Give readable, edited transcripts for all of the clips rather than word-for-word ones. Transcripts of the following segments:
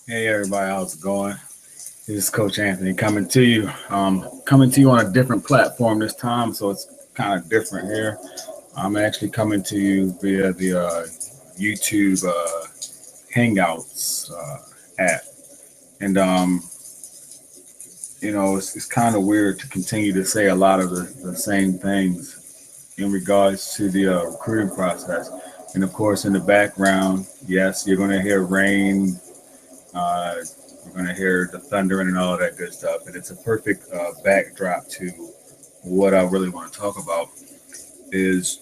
Hey everybody, how's it going? This is Coach Anthony coming to you on a different platform this time, so it's kind of different here. I'm actually coming to you via the YouTube Hangouts app, and it's kind of weird to continue to say a lot of the same things in regards to the recruiting process. And of course, in the background, yes, you're going to hear rain. Uh, you're going to hear the thundering and all of that good stuff. And it's a perfect backdrop to what I really want to talk about is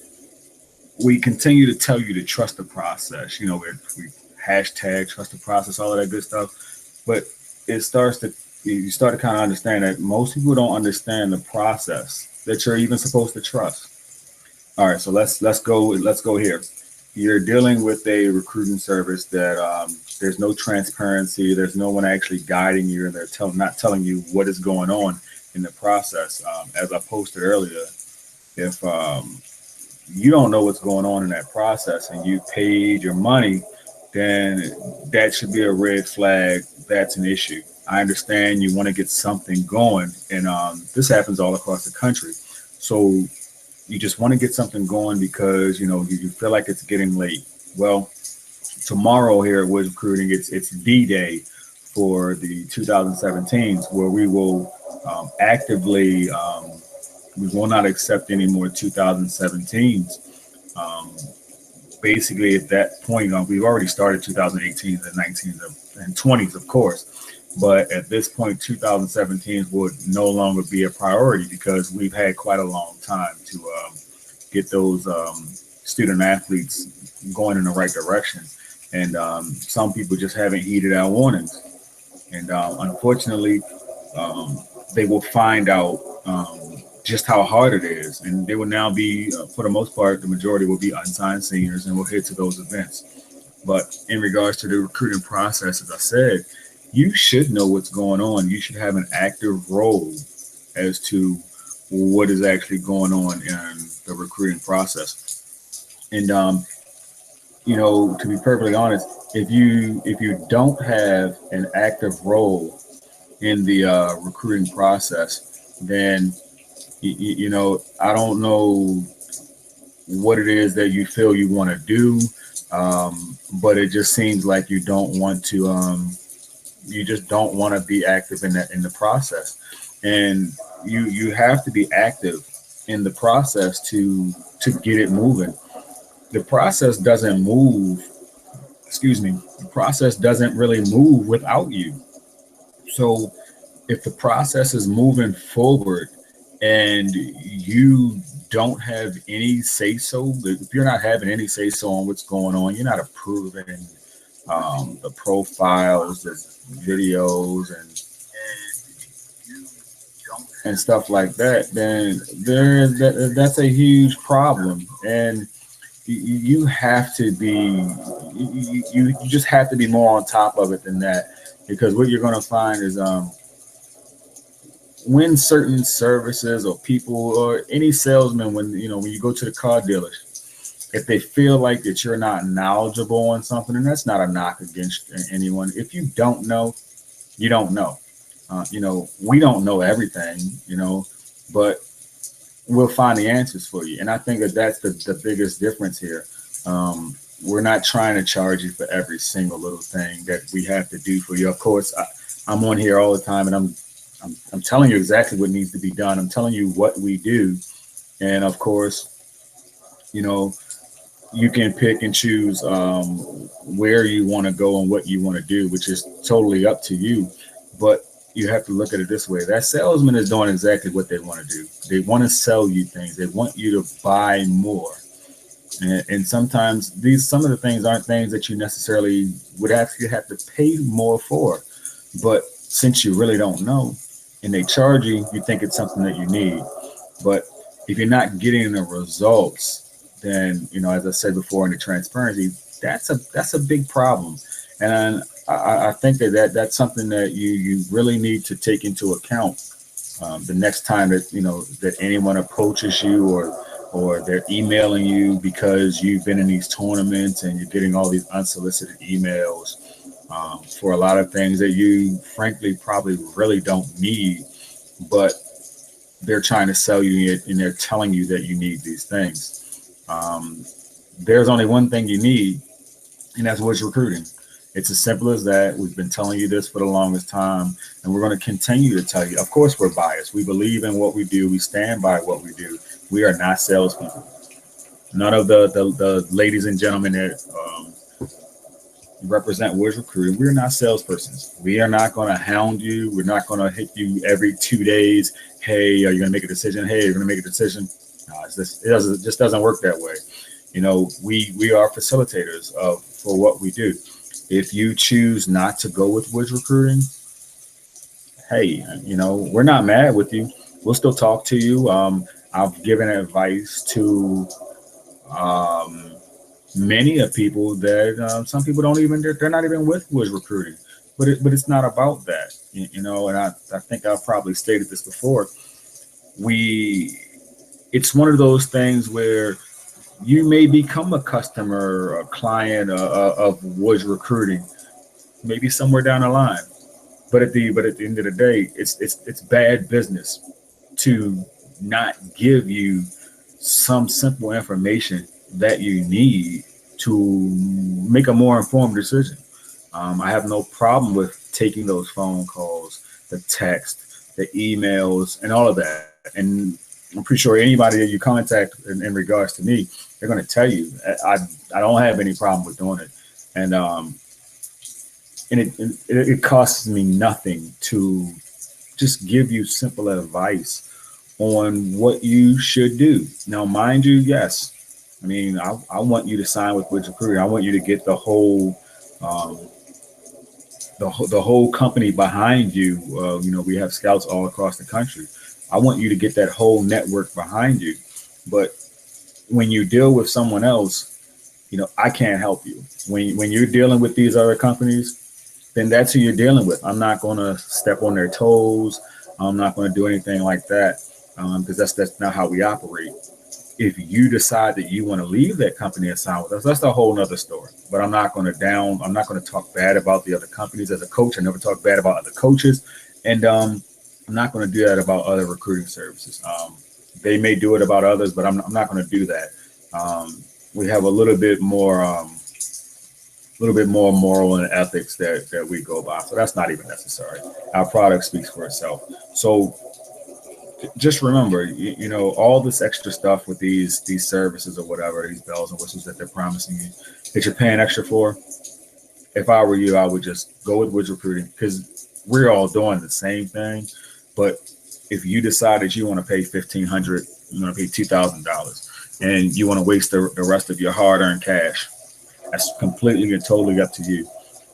we continue to tell you to trust the process. We hashtag trust the process, all of that good stuff. But it starts to you start to kind of understand that most people don't understand the process that you're even supposed to trust. All right, so let's go here. You're dealing with a recruiting service that there's no transparency. There's no one actually guiding you, and not telling you what is going on in the process. As I posted earlier, if you don't know what's going on in that process and you paid your money, then that should be a red flag. That's an issue. I understand you want to get something going, and this happens all across the country. So you just want to get something going because you feel like it's getting late. Well, tomorrow here at Woods Recruiting, it's D-Day for the 2017s, where we will actively we will not accept any more 2017s. Basically, at that point, we've already started 2018s and 19s and 20s, of course. But at this point, 2017s would no longer be a priority because we've had quite a long time to get those student athletes going in the right direction. And some people just haven't heeded our warnings. And unfortunately, they will find out just how hard it is. And they will now be, for the most part, the majority will be unsigned seniors and will head to those events. But in regards to the recruiting process, as I said, you should know what's going on. You should have an active role as to what is actually going on in the recruiting process. And to be perfectly honest, if you don't have an active role in the recruiting process, then I don't know what it is that you feel you want to do, but it just seems like you don't want to. You just don't want to be active in the process, and you have to be active in the process to get it moving. The process doesn't move. Excuse me. The process doesn't really move without you. So if the process is moving forward and you don't have any say so, if you're not having any say so on what's going on, you're not approving the profiles, the videos, and stuff like that, then that's a huge problem. And you have to be, you just have to be more on top of it than that, because what you're going to find is when certain services or people or any salesman, when you go to the car dealers, if they feel like that you're not knowledgeable on something, and that's not a knock against anyone. If you don't know, you don't know. We don't know everything, but we'll find the answers for you. And I think that that's the biggest difference here. We're not trying to charge you for every single little thing that we have to do for you. Of course, I'm on here all the time, and I'm telling you exactly what needs to be done. I'm telling you what we do, and of course, you know, you can pick and choose where you want to go and what you want to do, which is totally up to you. But you have to look at it this way: that salesman is doing exactly what they want to do. They want to sell you things. They want you to buy more. And sometimes some of the things aren't things that you necessarily would actually have to pay more for. But since you really don't know, and they charge you, you think it's something that you need. But if you're not getting the results, then as I said before, in the transparency, that's a big problem. And I think that's something that you really need to take into account the next time that anyone approaches you, or they're emailing you because you've been in these tournaments and you're getting all these unsolicited emails. for a lot of things that you frankly probably really don't need, but they're trying to sell you it and they're telling you that you need these things. There's only one thing you need, and that's what's recruiting. It's as simple as that. We've been telling you this for the longest time, and we're going to continue to tell you. Of course, we're biased. We believe in what we do. We stand by what we do. We are not salespeople. None of the ladies and gentlemen that represent Woods Recruiting, we're not salespersons. We are not going to hound you. We're not going to hit you every 2 days. Hey, are you going to make a decision? Hey, you're going to make a decision. No, it just doesn't work that way. We are facilitators for what we do. If you choose not to go with Woods Recruiting, hey, we're not mad with you. We'll still talk to you. I've given advice to many of people that some people they're not even with Woods Recruiting, but it's not about that, and I think I've probably stated this before. It's one of those things where you may become a customer, a client of Woods Recruiting, maybe somewhere down the line. But at the end of the day, it's bad business to not give you some simple information that you need to make a more informed decision. I have no problem with taking those phone calls, the text, the emails, and all of that. And I'm pretty sure anybody that you contact in regards to me, they're going to tell you I don't have any problem with doing it. And it costs me nothing to just give you simple advice on what you should do. Now, mind you, yes, I mean, I want you to sign with Woods Recruiting. I want you to get the whole company behind you. We have scouts all across the country. I want you to get that whole network behind you. But when you deal with someone else, I can't help you. When you're dealing with these other companies, then that's who you're dealing with. I'm not going to step on their toes. I'm not going to do anything like that because that's not how we operate. If you decide that you want to leave that company and sign with us, that's a whole nother story. But I'm not going to talk bad about the other companies. As a coach, I never talk bad about other coaches. And I'm not going to do that about other recruiting services. They may do it about others, but I'm not going to do that. We have a little bit more moral and ethics that we go by. So that's not even necessary. Our product speaks for itself. So just remember, all this extra stuff with these services or whatever, these bells and whistles that they're promising you that you're paying extra for. If I were you, I would just go with Woods Recruiting because we're all doing the same thing. But if you decide that you want to pay $1,500, you want to pay $2,000, and you want to waste the rest of your hard-earned cash, that's completely and totally up to you.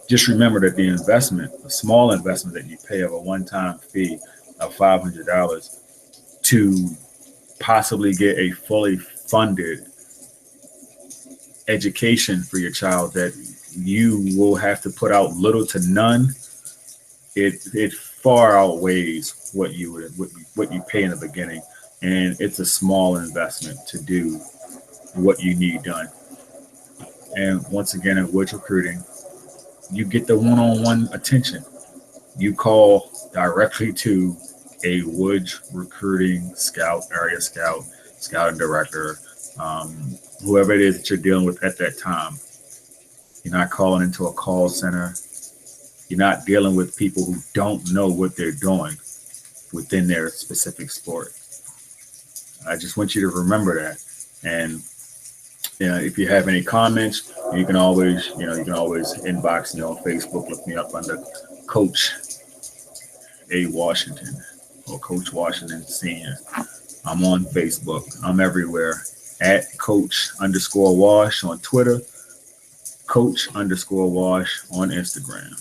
Just remember that the investment, a small investment that you pay of a one-time fee of $500 to possibly get a fully funded education for your child that you will have to put out little to none, it far outweighs what you pay in the beginning, and it's a small investment to do what you need done. And once again, at Woods Recruiting, you get the one-on-one attention. You call directly to a Woods Recruiting scout, area scout, scouting director, whoever it is that you're dealing with at that time. You're not calling into a call center. You're not dealing with people who don't know what they're doing within their specific sport. I just want you to remember that. And if you have any comments, you can always inbox me on Facebook. Look me up under Coach A. Washington or Coach Washington Senior. I'm on Facebook. I'm everywhere at Coach_Wash on Twitter, Coach_Wash on Instagram.